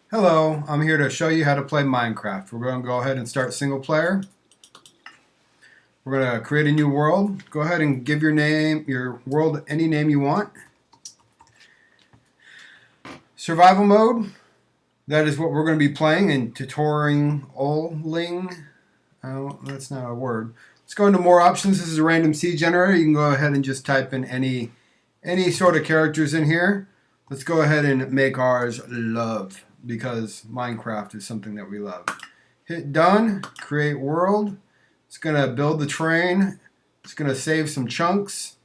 Hello, I'm here to show you how to play Minecraft. We're going to go ahead and start single player. We're going to create a new world. Go ahead and give your world any name you want. Survival mode, that is what we're going to be playing in tutorialing. Oh, that's not a word. Let's go into more options. This is a random seed generator. You can go ahead and just type in any sort of characters in here. Let's go ahead and make ours love, because Minecraft is something that we love. Hit done, create world. It's going to build the terrain. It's going to save some chunks.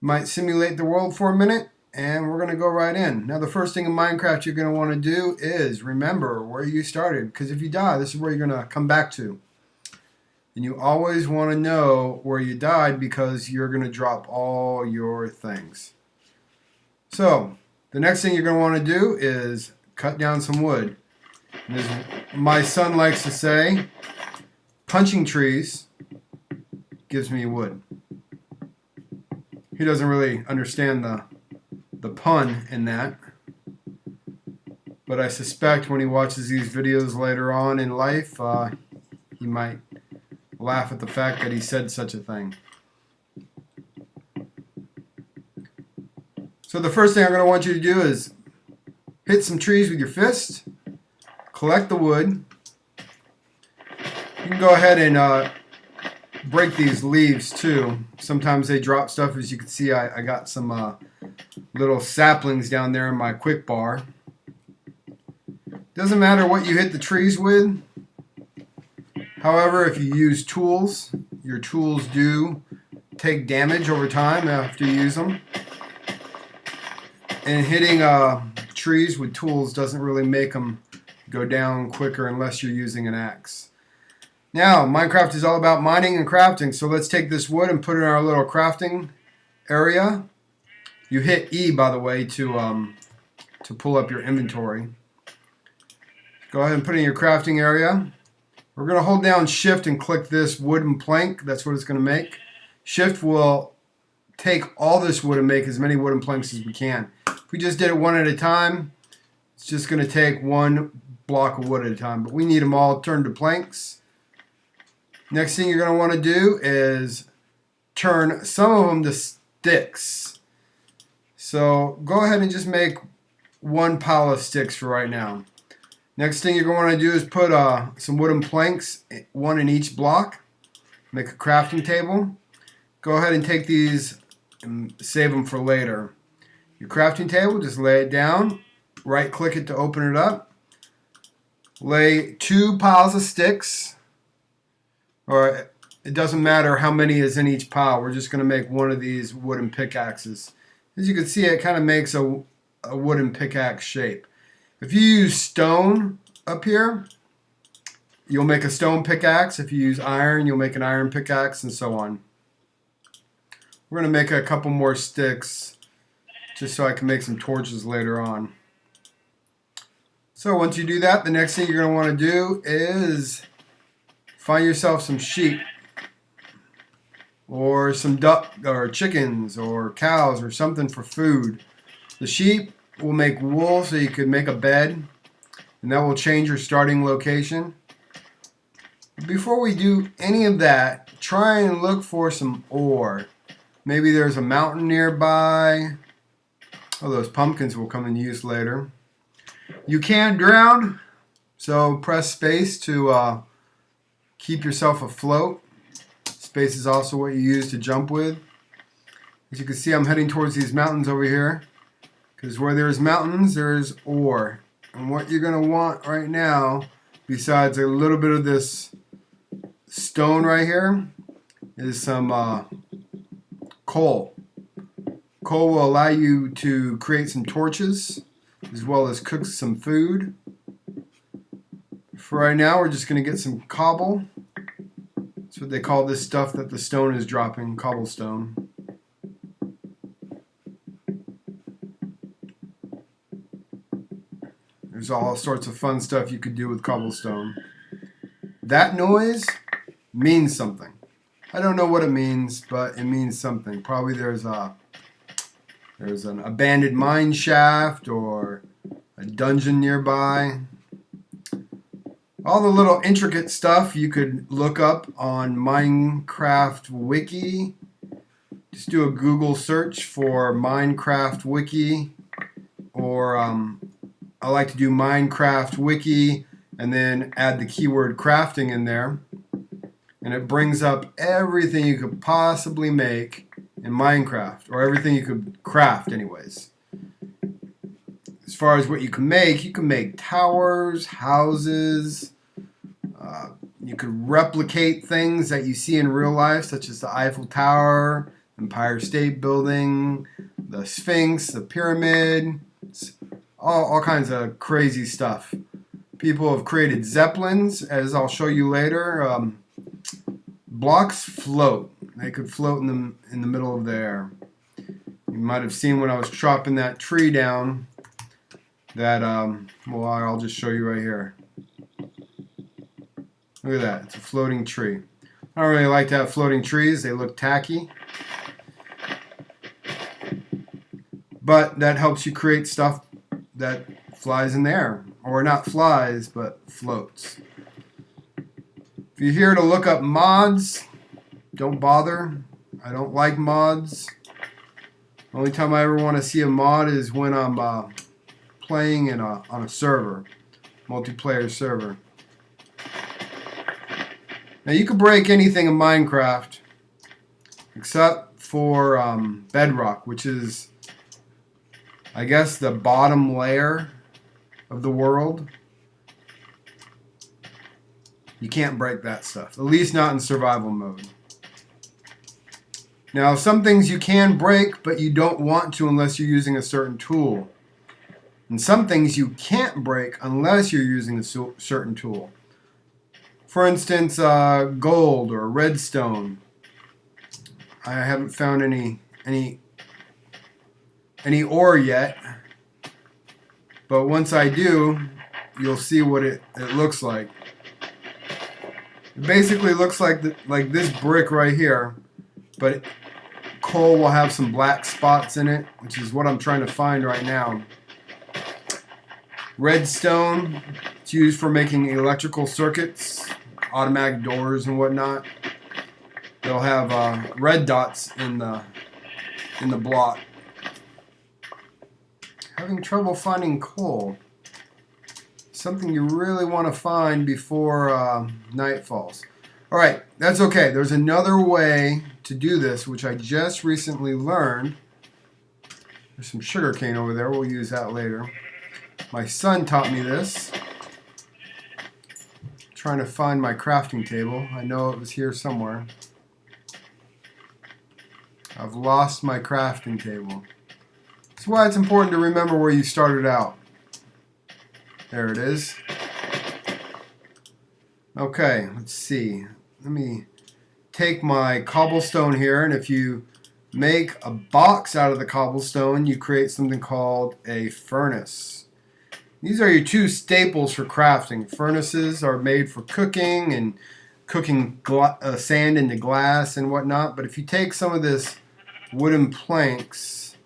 Might simulate the world for a minute, and we're going to go right in. Now the first thing in Minecraft you're going to want to do is remember where you started, because if you die, this is where you're going to come back to. And you always want to know where you died, because you're going to drop all your things. So the next thing you're going to want to do is cut down some wood. And as my son likes to say, punching trees gives me wood. He doesn't really understand the pun in that, but I suspect when he watches these videos later on in life, he might laugh at the fact that he said such a thing. So the first thing I'm going to want you to do is hit some trees with your fist, collect the wood. You can go ahead and break these leaves too. Sometimes they drop stuff. As you can see, I got some little saplings down there in my quick bar. Doesn't matter what you hit the trees with. However, if you use tools, your tools do take damage over time after you use them. And hitting trees with tools doesn't really make them go down quicker unless you're using an axe. Now, Minecraft is all about mining and crafting, so let's take this wood and put it in our little crafting area. You hit E, by the way, to pull up your inventory. Go ahead and put it in your crafting area. We're going to hold down Shift and click this wooden plank. That's what it's going to make. Shift will take all this wood and make as many wooden planks as we can. If we just did it one at a time, it's just going to take one block of wood at a time. But we need them all turned to planks. Next thing you're going to want to do is turn some of them to sticks. So go ahead and just make one pile of sticks for right now. Next thing you're going to want to do is put some wooden planks, one in each block. Make a crafting table. Go ahead and take these and save them for later. Your crafting table, just lay it down, right click it to open it up. Lay 2 piles of sticks, or it doesn't matter how many is in each pile. We're just going to make one of these wooden pickaxes. As you can see, it kind of makes a wooden pickaxe shape. If you use stone up here, you'll make a stone pickaxe. If you use iron, you'll make an iron pickaxe, and so on. We're going to make a couple more sticks just so I can make some torches later on. So once you do that, the next thing you're going to want to do is find yourself some sheep, or some duck, or chickens, or cows, or something for food. The sheep will make wool so you can make a bed, and that will change your starting location. Before we do any of that, try and look for some ore. Maybe there's a mountain nearby. Oh, those pumpkins will come in use later. You can drown, so press space to keep yourself afloat. Space is also what you use to jump with. As you can see, I'm heading towards these mountains over here, because where there's mountains, there's ore. And what you're going to want right now, besides a little bit of this stone right here, is some coal. Coal will allow you to create some torches, as well as cook some food. For right now, we're just going to get some cobble. That's what they call this stuff that the stone is dropping, cobblestone. There's all sorts of fun stuff you could do with cobblestone. That noise means something. I don't know what it means, but it means something. Probably there's an abandoned mine shaft, or a dungeon nearby. All the little intricate stuff you could look up on Minecraft Wiki. Just do a Google search for Minecraft Wiki, or I like to do Minecraft Wiki and then add the keyword crafting in there, and it brings up everything you could possibly make in Minecraft, or everything you could craft anyways. As far as what you can make towers, houses. You could replicate things that you see in real life, such as the Eiffel Tower, Empire State Building, the Sphinx, the pyramid, all kinds of crazy stuff. People have created zeppelins, as I'll show you later. Blocks float. They could float in the middle of the air. You might have seen when I was chopping that tree down that, well, I'll just show you right here. Look at that. It's a floating tree. I don't really like to have floating trees. They look tacky. But that helps you create stuff that flies in the air. Or not flies, but floats. If you're here to look up mods, don't bother. I don't like mods. The only time I ever want to see a mod is when I'm playing on a server, multiplayer server. Now you can break anything in Minecraft except for bedrock, which is, I guess, the bottom layer of the world. You can't break that stuff, at least not in survival mode. Now some things you can break, but you don't want to unless you're using a certain tool. And some things you can't break unless you're using a certain tool. For instance, gold or redstone. I haven't found any ore yet, but once I do, you'll see what it looks like. It basically looks like this brick right here, but coal will have some black spots in it, which is what I'm trying to find right now. Redstone, it's used for making electrical circuits, automatic doors and whatnot. They'll have red dots in the block. Having trouble finding coal. Something you really want to find before night falls. Alright, that's okay. There's another way to do this, which I just recently learned. There's some sugar cane over there. We'll use that later. My son taught me this. Trying to find my crafting table. I know it was here somewhere. I've lost my crafting table. That's why it's important to remember where you started out. There it is. Okay, let's see. Let me take my cobblestone here, and if you make a box out of the cobblestone, you create something called a furnace. These are your two staples for crafting. Furnaces are made for cooking and cooking sand into glass and whatnot. But if you take some of this wooden planks,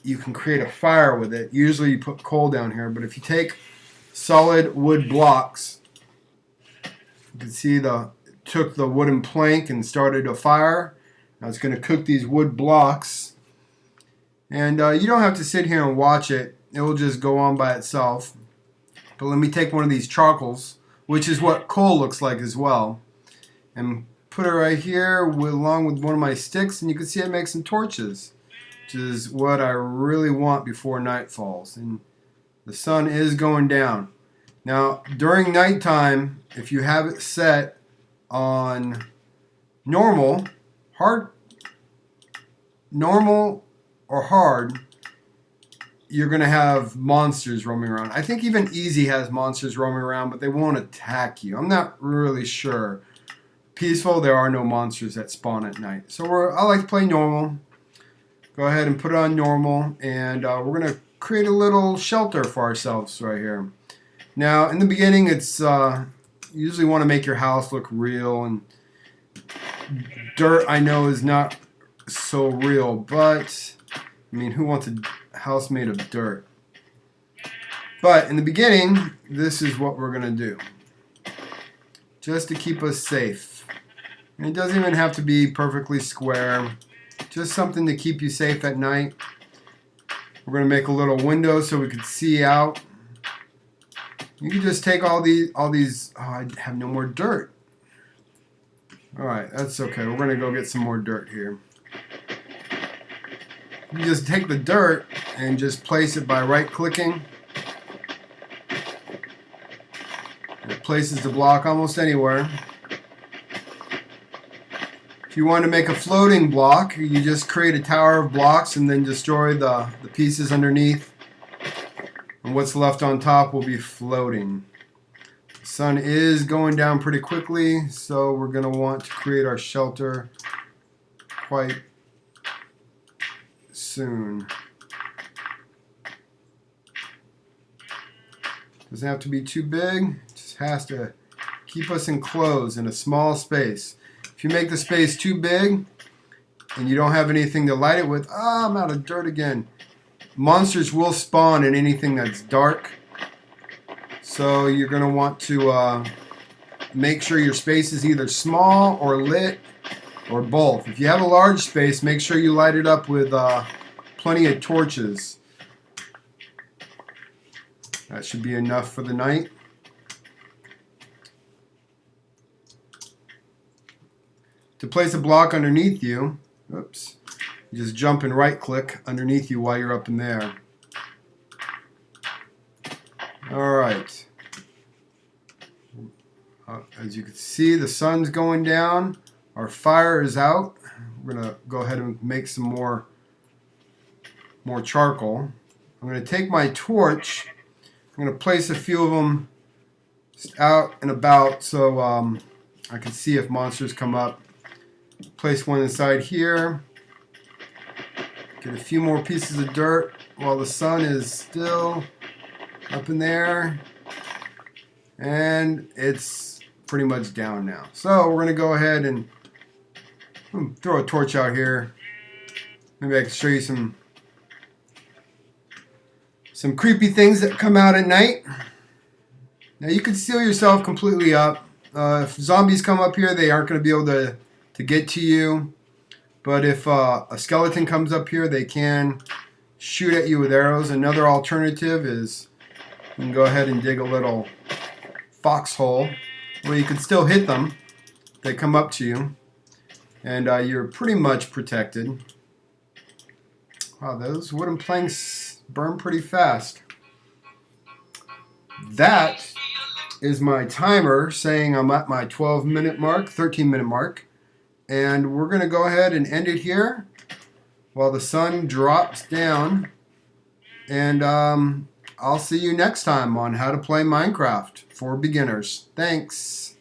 you can create a fire with it. Usually you put coal down here, but if you take solid wood blocks, you can see took the wooden plank and started a fire. Now it's going to cook these wood blocks. And you don't have to sit here and watch it. It will just go on by itself. But let me take one of these charcoals, which is what coal looks like as well, and put it right here along with one of my sticks, and you can see it makes some torches, which is what I really want before night falls. And the sun is going down. Now, during nighttime, if you have it set on normal or hard, you're going to have monsters roaming around. I think even easy has monsters roaming around, but they won't attack you. I'm not really sure. Peaceful, there are no monsters that spawn at night. So I like to play normal. Go ahead and put it on normal, and we're going to create a little shelter for ourselves right here. Now, in the beginning, it's you usually want to make your house look real, and dirt, I know, is not so real, but I mean, who wants house made of dirt. But in the beginning, this is what we're going to do. Just to keep us safe. And it doesn't even have to be perfectly square. Just something to keep you safe at night. We're going to make a little window so we can see out. You can just take all these, oh, I have no more dirt. Alright, that's okay. We're going to go get some more dirt here. You just take the dirt and just place it by right-clicking. It places the block almost anywhere. If you want to make a floating block, you just create a tower of blocks and then destroy the pieces underneath. And what's left on top will be floating. The sun is going down pretty quickly, so we're going to want to create our shelter quite soon. Doesn't have to be too big, just has to keep us enclosed in a small space. If you make the space too big and you don't have anything to light it with, I'm out of dirt again. Monsters will spawn in anything that's dark, so you're going to want to make sure your space is either small or lit or both. If you have a large space, make sure you light it up with plenty of torches. That should be enough for the night. To place a block underneath you, oops, you just jump and right click underneath you while you're up in there. Alright. As you can see, the sun's going down. Our fire is out. We're going to go ahead and make some more charcoal. I'm going to take my torch. I'm going to place a few of them out and about so I can see if monsters come up. Place one inside here. Get a few more pieces of dirt while the sun is still up in there. And it's pretty much down now. So we're going to go ahead and throw a torch out here. Maybe I can show you some creepy things that come out at night. Now you can seal yourself completely up. If zombies come up here, they aren't going to be able to get to you. But if a skeleton comes up here, they can shoot at you with arrows. Another alternative is you can go ahead and dig a little foxhole where you can still hit them. They come up to you. And you're pretty much protected. Wow, those wooden planks burn pretty fast. That is my timer saying I'm at my 12-minute mark, 13-minute mark. And we're going to go ahead and end it here while the sun drops down. And I'll see you next time on how to play Minecraft for beginners. Thanks.